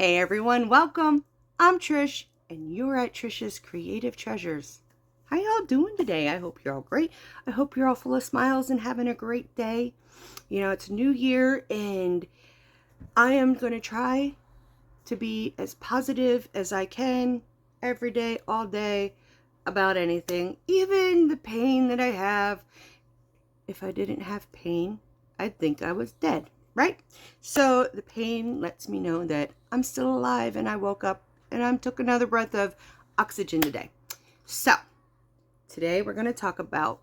Hey everyone, welcome. I'm Trish and you're at Trish's Creative Treasures. How y'all doing today? I hope you're all great. I hope you're all full of smiles and having a great day. You know, it's a new year and I am going to try to be as positive as I can every day, all day about anything, even the pain that I have. If I didn't have pain, I'd think I was dead. Right? So the pain lets me know that I'm still alive and I woke up and I took another breath of oxygen today. So today we're going to talk about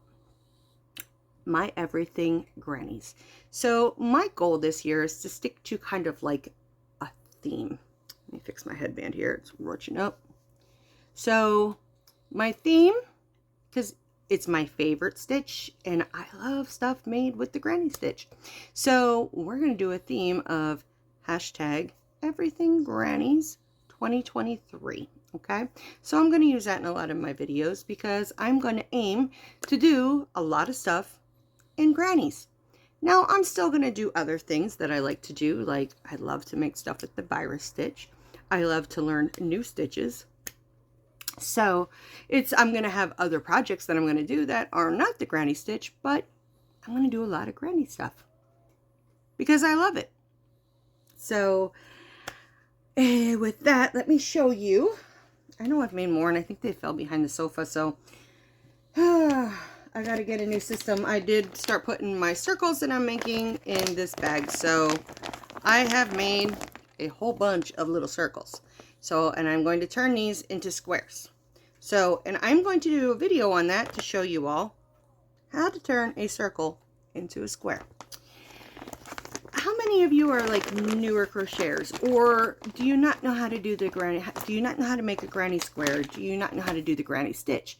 my everything grannies. So my goal this year is to stick to kind of like a theme. Let me fix my headband here. It's roaching up. So my theme, because it's my favorite stitch and I love stuff made with the granny stitch. So we're going to do a theme of hashtag everything grannies 2023. Okay. So I'm going to use that in a lot of my videos because I'm going to aim to do a lot of stuff in grannies. Now I'm still going to do other things that I like to do. Like I love to make stuff with the virus stitch. I love to learn new stitches. So I'm going to have other projects that I'm going to do that are not the granny stitch, but I'm going to do a lot of granny stuff because I love it. So with that, let me show you. I know I've made more and I think they fell behind the sofa. So I got to get a new system. I did start putting my circles that I'm making in this bag. So I have made a whole bunch of little circles. So, and I'm going to turn these into squares. So, and I'm going to do a video on that to show you all how to turn a circle into a square. How many of you are like newer crocheters, or do you not know how to do the granny? Do you not know how to make a granny square? Do you not know how to do the granny stitch?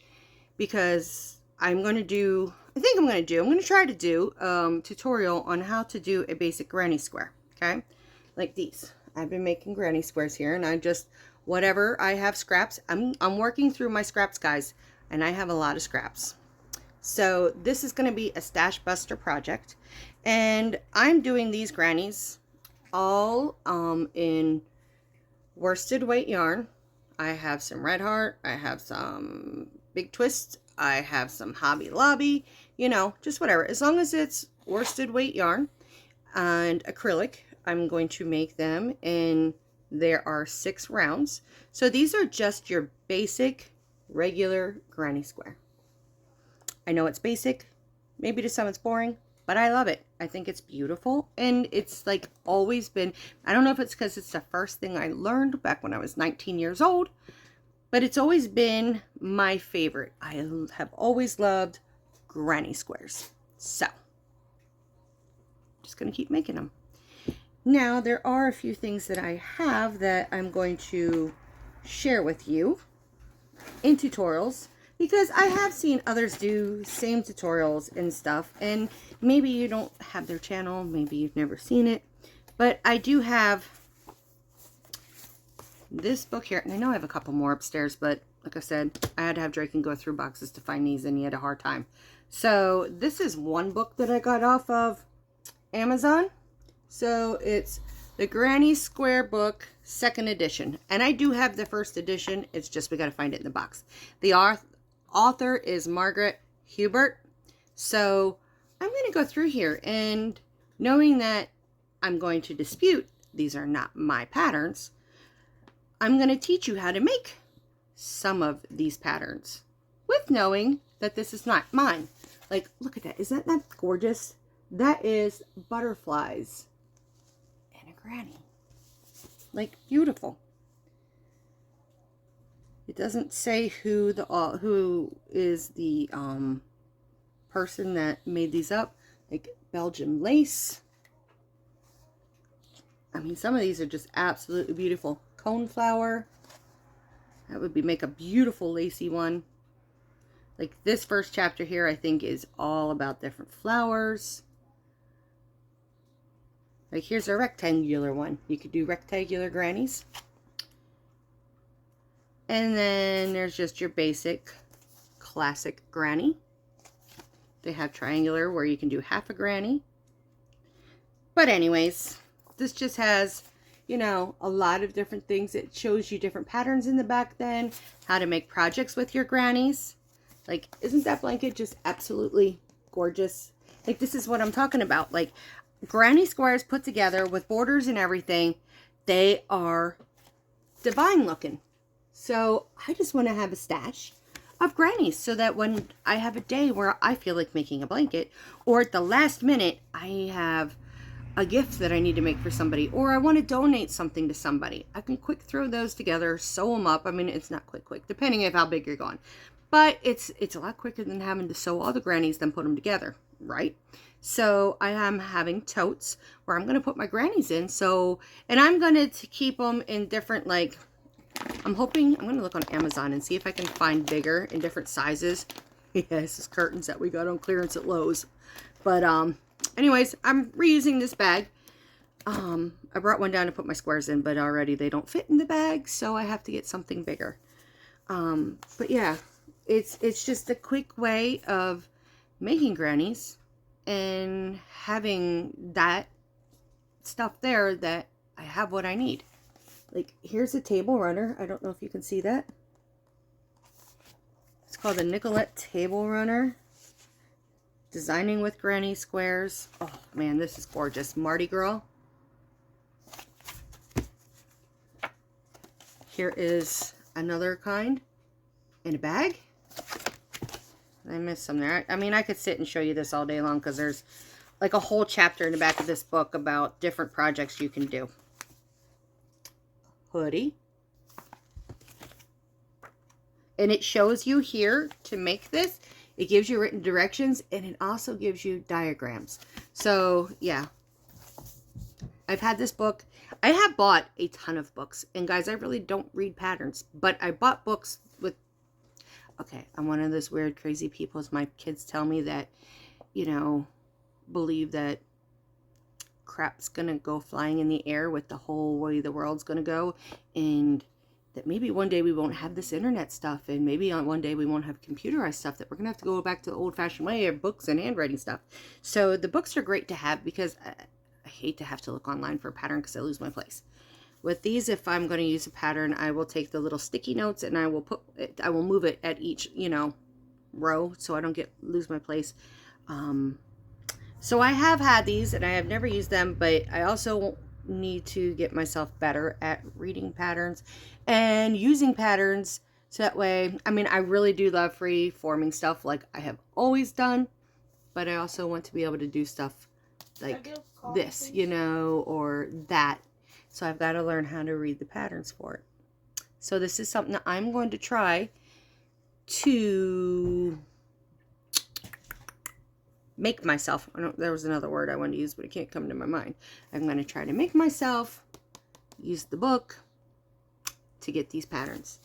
Because I'm going to try to do tutorial on how to do a basic granny square. Okay, like these. I've been making granny squares here, and I just whatever I have scraps. I'm working through my scraps, guys, and I have a lot of scraps. So this is going to be a stash buster project, and I'm doing these grannies all in worsted weight yarn. I have some Red Heart, I have some Big Twist, I have some Hobby Lobby, you know, just whatever. As long as it's worsted weight yarn and acrylic, I'm going to make them, and there are 6 rounds. So these are just your basic regular granny square. I know it's basic, maybe to some it's boring, but I love it. I think it's beautiful, and it's like always been, I don't know if it's because it's the first thing I learned back when I was 19 years old, but it's always been my favorite. I have always loved granny squares. So just gonna keep making them. Now, there are a few things that I have that I'm going to share with you in tutorials, because I have seen others do same tutorials and stuff, and maybe you don't have their channel, maybe you've never seen it, but I do have this book here, and I know I have a couple more upstairs, but like I said, I had to have Drake and go through boxes to find these, and he had a hard time. So this is one book that I got off of Amazon. So it's the Granny Square Book, 2nd edition. And I do have the 1st edition. It's just we got to find it in the box. The author is Margaret Hubert. So I'm going to go through here, and knowing that I'm going to dispute these are not my patterns, I'm going to teach you how to make some of these patterns with knowing that this is not mine. Like, look at that. Isn't that gorgeous? That is butterflies. Granny. Like, beautiful. It doesn't say who is the person that made these up. Like Belgian lace. I mean, some of these are just absolutely beautiful. Coneflower. That would make a beautiful lacy one. Like this first chapter here, I think, is all about different flowers. Like here's a rectangular one. You could do rectangular grannies. And then there's just your basic classic granny. They have triangular where you can do half a granny. But anyways, this just has you know, a lot of different things. It shows you different patterns in the back then, how to make projects with your grannies. Like, isn't that blanket just absolutely gorgeous? Like, this is what I'm talking about. Like, granny squares put together with borders and everything, they are divine looking. So I just want to have a stash of grannies so that when I have a day where I feel like making a blanket, or at the last minute I have a gift that I need to make for somebody, or I want to donate something to somebody, I can quick throw those together, sew them up. I mean, it's not quick, depending on how big you're going, but it's a lot quicker than having to sew all the grannies then put them together, right? So I am having totes where I'm going to put my grannies in. So, and I'm going to keep them in different, like, I'm going to look on Amazon and see if I can find bigger in different sizes. Yeah, this is curtains that we got on clearance at Lowe's. But, anyways, I'm reusing this bag. I brought one down to put my squares in, but already they don't fit in the bag, so I have to get something bigger. But yeah, it's just a quick way of making grannies and having that stuff there that I have what I need. Like, here's a table runner. I don't know if you can see that. It's called the Nicolette Table Runner. Designing with Granny Squares. Oh, man, this is gorgeous. Mardi Gras. Here is another kind in a bag. I missed some there. I mean, I could sit and show you this all day long because there's like a whole chapter in the back of this book about different projects you can do. Hoodie. And it shows you here to make this. It gives you written directions, and it also gives you diagrams. So, yeah. I've had this book. I have bought a ton of books. And guys, I really don't read patterns. But I bought books with... Okay, I'm one of those weird, crazy people. My kids tell me that, you know, believe that crap's gonna go flying in the air with the whole way the world's gonna go, and that maybe one day we won't have this internet stuff, and maybe on one day we won't have computerized stuff, that we're gonna have to go back to the old-fashioned way of books and handwriting stuff. So the books are great to have because I hate to have to look online for a pattern because I lose my place. With these, if I'm going to use a pattern, I will take the little sticky notes and I will move it at each, you know, row so I don't lose my place. So I have had these and I have never used them, but I also need to get myself better at reading patterns and using patterns. So that way, I mean, I really do love free forming stuff like I have always done, but I also want to be able to do stuff like this, you know, or that. So I've got to learn how to read the patterns for it. So this is something that I'm going to try to make myself. There was another word I wanted to use, but it can't come to my mind. I'm going to try to make myself use the book to get these patterns.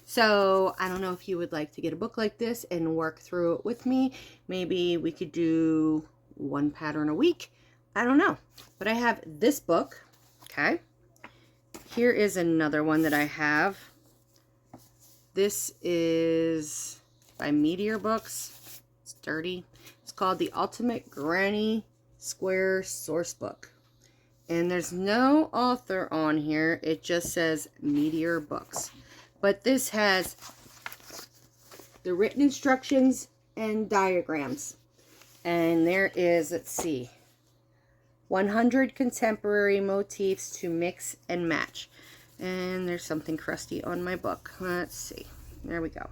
So I don't know if you would like to get a book like this and work through it with me. Maybe we could do one pattern a week. I don't know. But I have this book. Okay. Here is another one that I have. This is by Meteor Books. It's dirty. It's called The Ultimate Granny Square Source Book. And there's no author on here. It just says Meteor Books. But this has the written instructions and diagrams. And there is, let's see, 100 contemporary motifs to mix and match. And there's something crusty on my book. Let's see. There we go.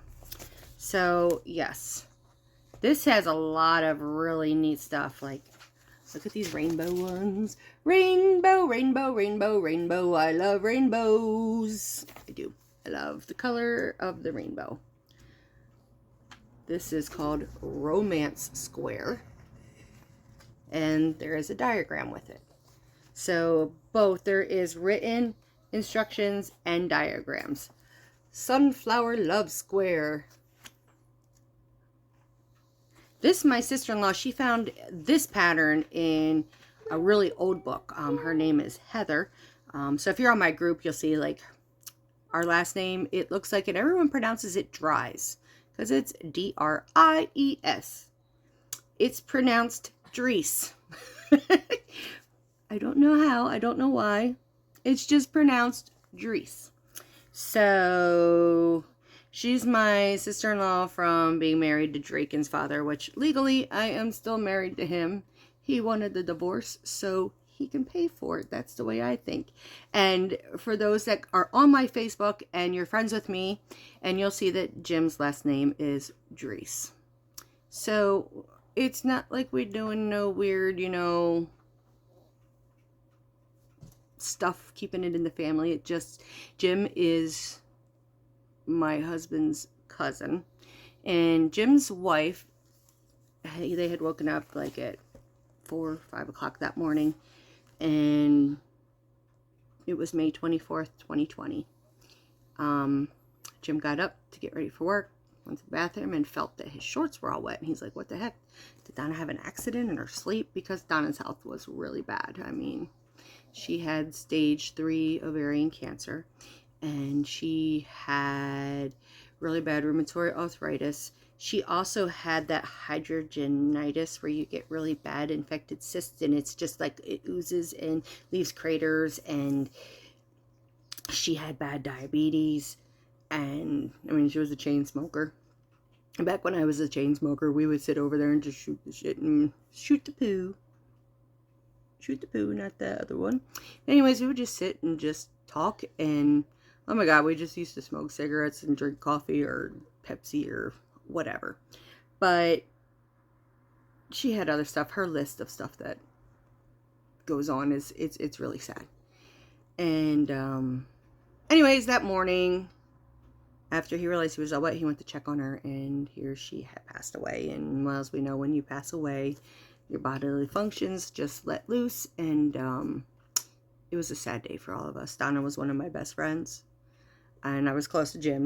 So, yes. This has a lot of really neat stuff. Like, look at these rainbow ones. Rainbow, rainbow, rainbow, rainbow. I love rainbows. I do. I love the color of the rainbow. This is called Romance Square. And there is a diagram with it. So both, there is written instructions and diagrams. Sunflower Love Square. This, my sister-in-law, she found this pattern in a really old book. Her name is Heather. So if you're on my group, you'll see like our last name. It looks like it. Everyone pronounces it Dries because it's D-R-I-E-S. It's pronounced Dries. I don't know how. I don't know why. It's just pronounced Dries. So she's my sister-in-law from being married to Draken's father, which legally I am still married to him. He wanted the divorce, so he can pay for it. That's the way I think. And for those that are on my Facebook and you're friends with me, and you'll see that Jim's last name is Dries. So it's not like we're doing no weird, stuff, keeping it in the family. It just, Jim is my husband's cousin, and Jim's wife, they had woken up like at 4 or 5 o'clock that morning, and it was May 24th, 2020. Jim got up to get ready for work, went to the bathroom, and felt that his shorts were all wet, and he's like, what the heck? Did Donna have an accident in her sleep? Because Donna's health was really bad. I mean, she had stage 3 ovarian cancer, and she had really bad rheumatoid arthritis. She also had that hidradenitis where you get really bad infected cysts, and it's just like it oozes and leaves craters, and she had bad diabetes. And I mean, she was a chain smoker. And back when I was a chain smoker, we would sit over there and just shoot the shit and shoot the poo. Shoot the poo, not the other one. Anyways, we would just sit and just talk, and oh my god, we just used to smoke cigarettes and drink coffee or Pepsi or whatever. But she had other stuff. Her list of stuff that goes on is it's really sad. And anyways, that morning, after he realized he was all wet, he went to check on her, and here she had passed away. And well, as we know, when you pass away, your bodily functions just let loose, and it was a sad day for all of us. Donna was one of my best friends, and I was close to Jim.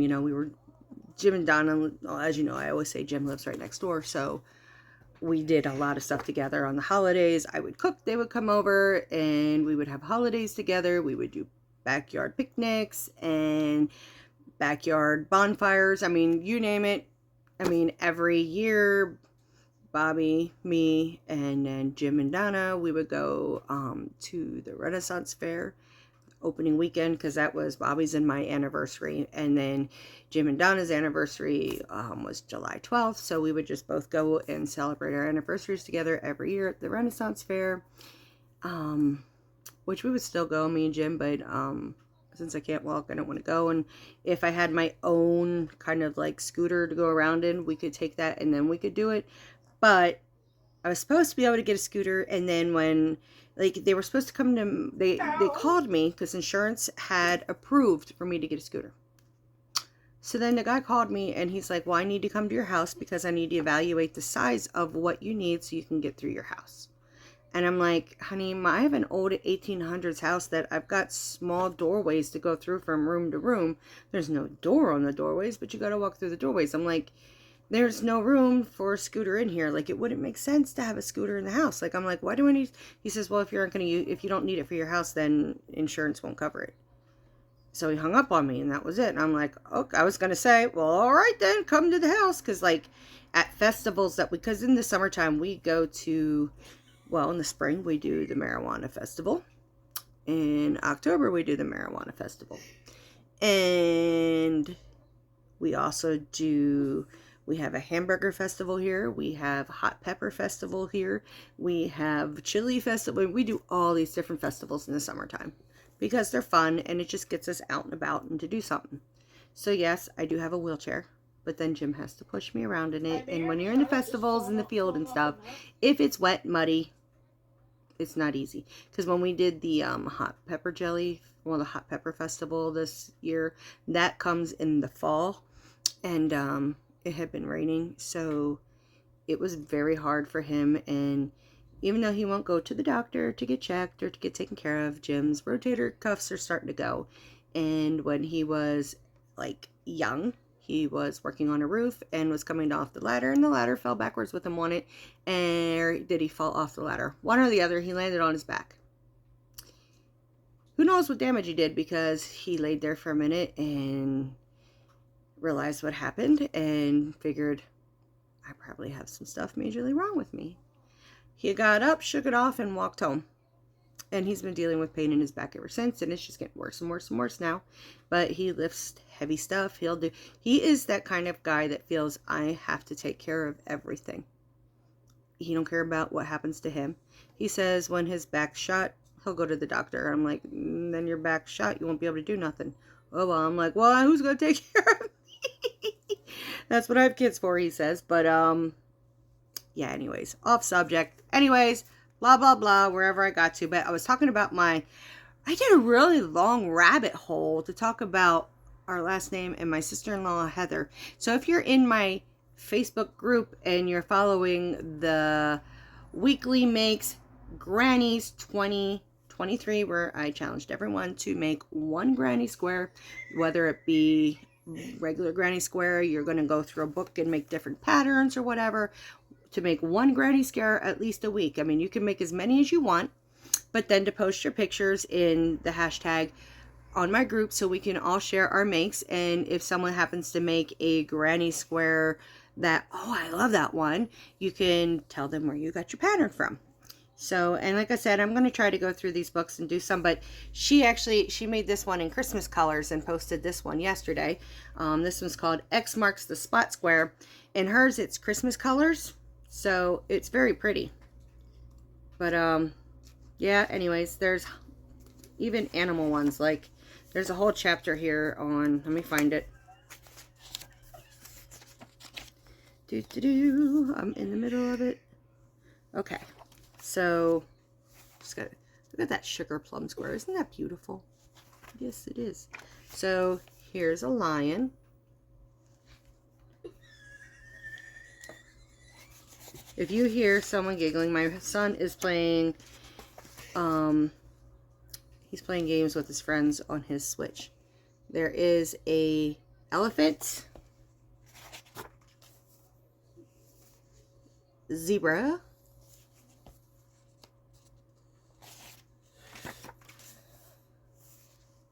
Jim and Donna, as you know, I always say Jim lives right next door, so we did a lot of stuff together on the holidays. I would cook, they would come over, and we would have holidays together. We would do backyard picnics and backyard bonfires. I mean, you name it. I mean, every year, Bobby, me, and then Jim and Donna, we would go to the Renaissance Fair opening weekend, because that was Bobby's and my anniversary, and then Jim and Donna's anniversary was July 12th, so we would just both go and celebrate our anniversaries together every year at the Renaissance Fair, which we would still go, me and Jim, but since I can't walk, I don't want to go. And if I had my own kind of like scooter to go around in, we could take that and then we could do it. But I was supposed to be able to get a scooter, and then when they were supposed to come to, they called me because insurance had approved for me to get a scooter. So then the guy called me, and he's like, well, I need to come to your house because I need to evaluate the size of what you need so you can get through your house. And I'm like, honey, I have an old 1800s house that I've got small doorways to go through from room to room. There's no door on the doorways, but you got to walk through the doorways. I'm like, there's no room for a scooter in here. Like, it wouldn't make sense to have a scooter in the house. Like, I'm like, why do I need? He says, well, if you don't need it for your house, then insurance won't cover it. So he hung up on me, and that was it. And I'm like, okay, I was going to say, well, all right then, come to the house. Because like at festivals because in the summertime we go to, well, in the spring we do the marijuana festival. In October we do the marijuana festival. And we also we have a hamburger festival here. We have hot pepper festival here. We have chili festival. We do all these different festivals in the summertime because they're fun, and it just gets us out and about and to do something. So yes, I do have a wheelchair, but then Jim has to push me around in it. And when you're in the festivals in the field and stuff, if it's wet, muddy, it's not easy. Because when we did the hot pepper the hot pepper festival this year, that comes in the fall, and it had been raining, so it was very hard for him. And even though he won't go to the doctor to get checked or to get taken care of, Jim's rotator cuffs are starting to go. And when he was like young, he was working on a roof and was coming off the ladder, and the ladder fell backwards with him on it. And did he fall off the ladder? One or the other. He landed on his back. Who knows what damage he did, because he laid there for a minute and realized what happened and figured, I probably have some stuff majorly wrong with me. He got up, shook it off, and walked home. And he's been dealing with pain in his back ever since, and it's just getting worse and worse and worse now. But he lifts heavy stuff. He is that kind of guy that feels I have to take care of everything. He don't care about what happens to him. He says when his back's shot, he'll go to the doctor. I'm like, then your back's shot, you won't be able to do nothing. Oh, well, I'm like, well, who's going to take care of me? That's what I have kids for, he says. But, yeah, anyways, off subject. Anyways, blah, blah, blah, wherever I got to. But I was talking about I did a really long rabbit hole to talk about our last name and my sister-in-law, Heather. So if you're in my Facebook group and you're following the weekly makes Grannies 2023, where I challenged everyone to make one granny square, whether it be regular granny square, you're going to go through a book and make different patterns or whatever, to make one granny square at least a week. I mean, you can make as many as you want, but then to post your pictures in the hashtag on my group so we can all share our makes. And if someone happens to make a granny square that, oh, I love that one, you can tell them where you got your pattern from. So, and like I said, I'm going to try to go through these books and do some, but she made this one in Christmas colors and posted this one yesterday. This one's called X Marks the Spot Square. In hers, it's Christmas colors, so it's very pretty. But, yeah, anyways, there's even animal ones. Like, there's a whole chapter here on, let me find it. I'm in the middle of it. Okay. So, just got look at that sugar plum square. Isn't that beautiful? Yes, it is. So, here's a lion. If you hear someone giggling, my son is playing, he's playing games with his friends on his Switch. There is a elephant, zebra,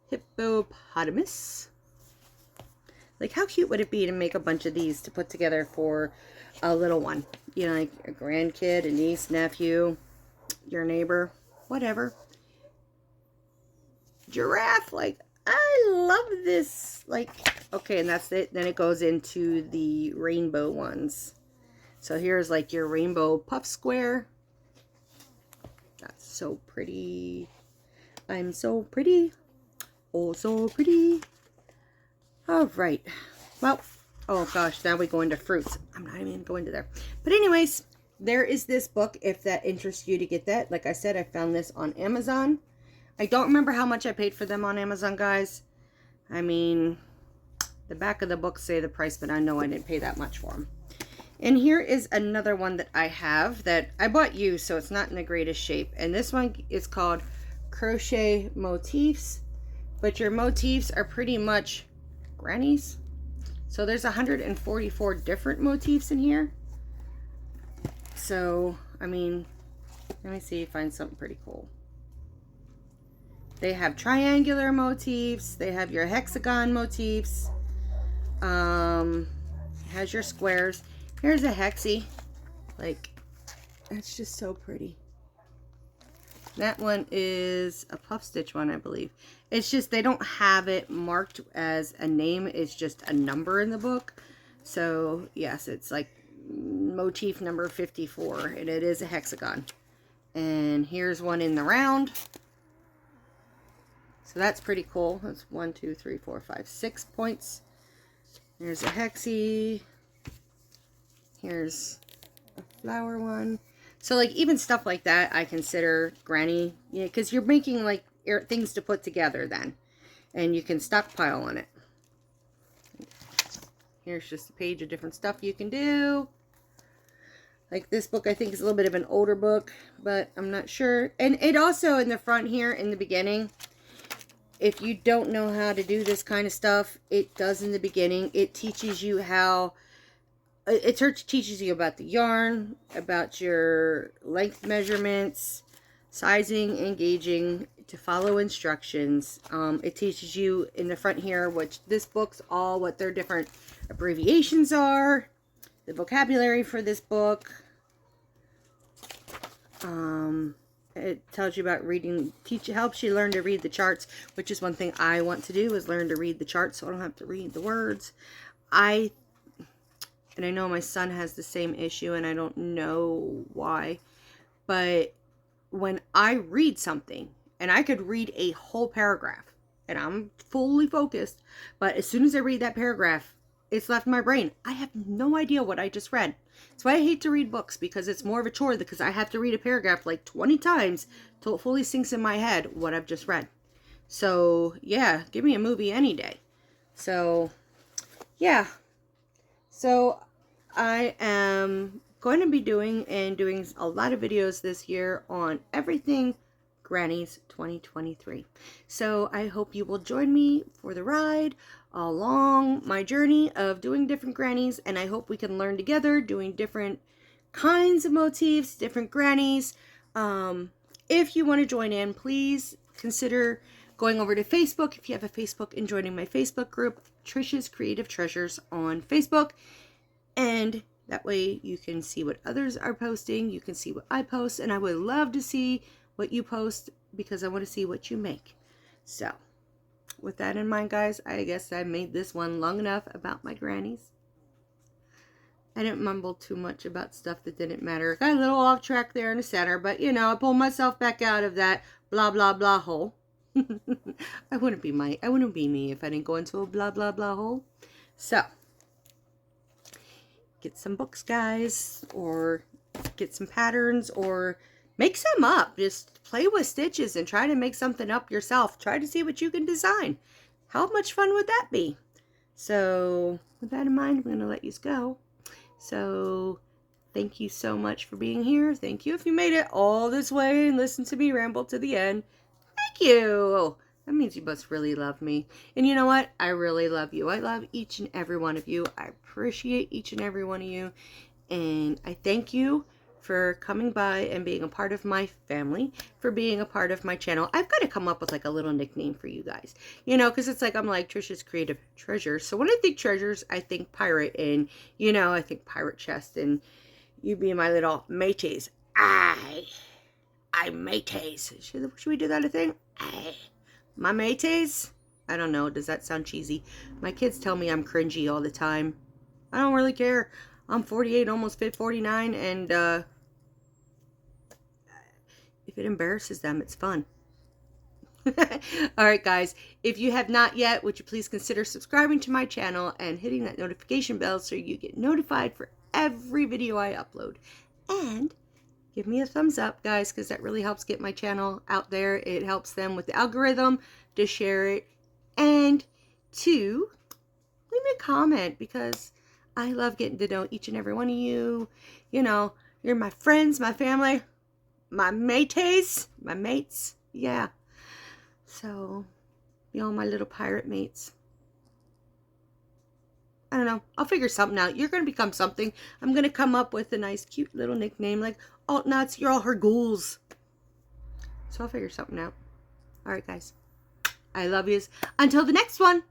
hippopotamus. Like, how cute would it be to make a bunch of these to put together for a little one? You know, like a grandkid, a niece, nephew, your neighbor, whatever. Giraffe, like, I love this. Like, okay, and that's it. Then it goes into the rainbow ones. So here's like your rainbow puff square. That's so pretty. I'm so pretty. Oh, so pretty. All right. Well, oh gosh, now we go into fruits. I'm not even going to there. But anyways, there is this book if that interests you to get that. Like I said, I found this on Amazon. I don't remember how much I paid for them on Amazon, guys. I mean, the back of the book say the price, but I know I didn't pay that much for them. And here is another one that I have that I bought used, so it's not in the greatest shape. And this one is called Crochet Motifs. But your motifs are pretty much grannies. So there's 144 different motifs in here. So, I mean, let me see if I find something pretty cool. They have triangular motifs. They have your hexagon motifs. Has your squares. Here's a hexie. Like, that's just so pretty. That one is a puff stitch one, I believe. It's just they don't have it marked as a name. It's just a number in the book. So, yes, it's like motif number 54. And it is a hexagon. And here's one in the round. So that's pretty cool. That's 1, 2, 3, 4, 5, 6 points. Here's a hexie. Here's a flower one. So, like, even stuff like that, I consider granny, you know, because you're making, like, things to put together then. And you can stockpile on it. Here's just a page of different stuff you can do. Like, this book, I think, is a little bit of an older book, but I'm not sure. And it also, in the front here, in the beginning, if you don't know how to do this kind of stuff, it does in the beginning. It teaches you how... It teaches you about the yarn, about your length measurements, sizing, and gauging, to follow instructions. It teaches you in the front here, which this book's all what their different abbreviations are, the vocabulary for this book. It tells you about reading, helps you learn to read the charts, which is one thing I want to do, is learn to read the charts so I don't have to read the words. And I know my son has the same issue, and I don't know why, but when I read something, and I could read a whole paragraph, and I'm fully focused, but as soon as I read that paragraph, it's left in my brain. I have no idea what I just read. That's why I hate to read books, because it's more of a chore, because I have to read a paragraph like 20 times till it fully sinks in my head what I've just read. So, yeah, give me a movie any day. So, yeah. So, I am going to be doing a lot of videos this year on everything Grannies 2023. So I hope you will join me for the ride along my journey of doing different grannies, and I hope we can learn together doing different kinds of motifs, different grannies. If you want to join in, please consider going over to Facebook if you have a Facebook and joining my Facebook group, Trish's Creative Treasures on Facebook. And that way you can see what others are posting, you can see what I post, and I would love to see what you post, because I want to see what you make. So, with that in mind, guys, I guess I made this one long enough about my grannies. I didn't mumble too much about stuff that didn't matter. Got a little off track there in the center, but you know, I pulled myself back out of that blah blah blah hole. I wouldn't be me if I didn't go into a blah blah blah hole. So, get some books, guys, or get some patterns, or make some up. Just play with stitches and try to make something up yourself. Try to see what you can design. How much fun would that be? So, with that in mind, I'm going to let you go. So, thank you so much for being here. Thank you if you made it all this way and listened to me ramble to the end. Thank you. That means you must really love me. And you know what? I really love you. I love each and every one of you. I appreciate each and every one of you. And I thank you for coming by and being a part of my family, for being a part of my channel. I've got to come up with like a little nickname for you guys, you know, because it's like, I'm like Trish's Creative Treasures. So when I think treasures, I think pirate, and, you know, I think pirate chest, and you be my little mateys. I mateys. Should we do that a thing? My mateys? I don't know. Does that sound cheesy? My kids tell me I'm cringy all the time. I don't really care. I'm 48, almost 49, and if it embarrasses them, it's fun. Alright, guys. If you have not yet, would you please consider subscribing to my channel and hitting that notification bell so you get notified for every video I upload. And give me a thumbs up, guys, because that really helps get my channel out there. It helps them with the algorithm to share it, and to leave me a comment, because I love getting to know each and every one of you. You know, you're my friends, my family, my mates, yeah. So, y'all my little pirate mates. I don't know. I'll figure something out. You're going to become something. I'm going to come up with a nice, cute little nickname like Alt Nuts. You're all her ghouls. So I'll figure something out. All right, guys. I love yous. Until the next one.